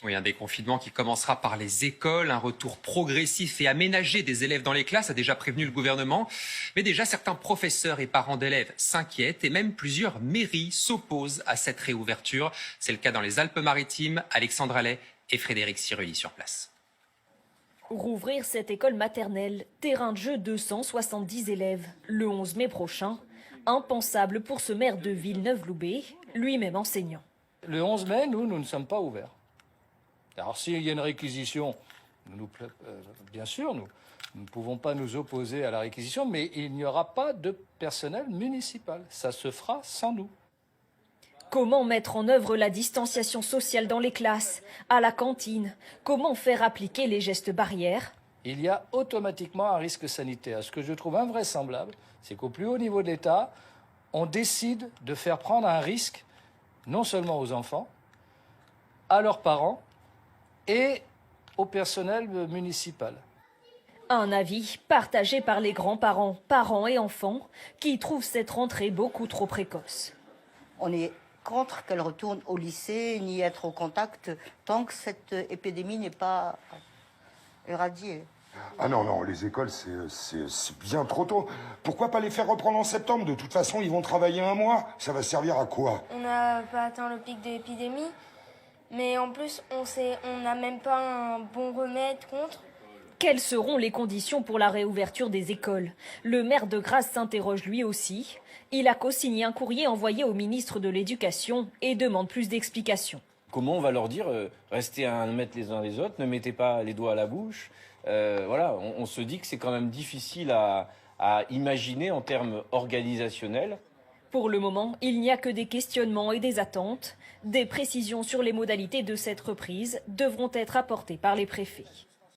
Oui, un déconfinement qui commencera par les écoles, un retour progressif et aménagé des élèves dans les classes a déjà prévenu le gouvernement. Mais déjà, certains professeurs et parents d'élèves s'inquiètent et même plusieurs mairies s'opposent à cette réouverture. C'est le cas dans les Alpes-Maritimes. Alexandre Allais et Frédéric Sirulli sur place. Rouvrir cette école maternelle, terrain de jeu 270 élèves, le 11 mai prochain. Impensable pour ce maire de Villeneuve-Loubet, lui-même enseignant. Le 11 mai, nous ne sommes pas ouverts. Alors s'il y a une réquisition, bien sûr, nous ne pouvons pas nous opposer à la réquisition, mais il n'y aura pas de personnel municipal. Ça se fera sans nous. Comment mettre en œuvre la distanciation sociale dans les classes, à la cantine? Comment faire appliquer les gestes barrières? Il y a automatiquement un risque sanitaire. Ce que je trouve invraisemblable, c'est qu'au plus haut niveau de l'État, on décide de faire prendre un risque non seulement aux enfants, à leurs parents et au personnel municipal. Un avis partagé par les grands-parents, parents et enfants, qui trouvent cette rentrée beaucoup trop précoce. On est contre qu'elle retourne au lycée, ni être au contact, tant que cette épidémie n'est pas éradiée. Ah non, non, les écoles, c'est bien trop tôt. Pourquoi pas les faire reprendre en septembre? De toute façon, ils vont travailler un mois. Ça va servir à quoi? On n'a pas atteint le pic de l'épidémie, mais en plus, on n'a même pas un bon remède contre. Quelles seront les conditions pour la réouverture des écoles? Le maire de Grasse s'interroge lui aussi. Il a co-signé un courrier envoyé au ministre de l'Éducation et demande plus d'explications. Comment on va leur dire restez à 1 mètre les uns les autres, ne mettez pas les doigts à la bouche. Voilà, on se dit que c'est quand même difficile à imaginer en termes organisationnels. Pour le moment, il n'y a que des questionnements et des attentes. Des précisions sur les modalités de cette reprise devront être apportées par les préfets.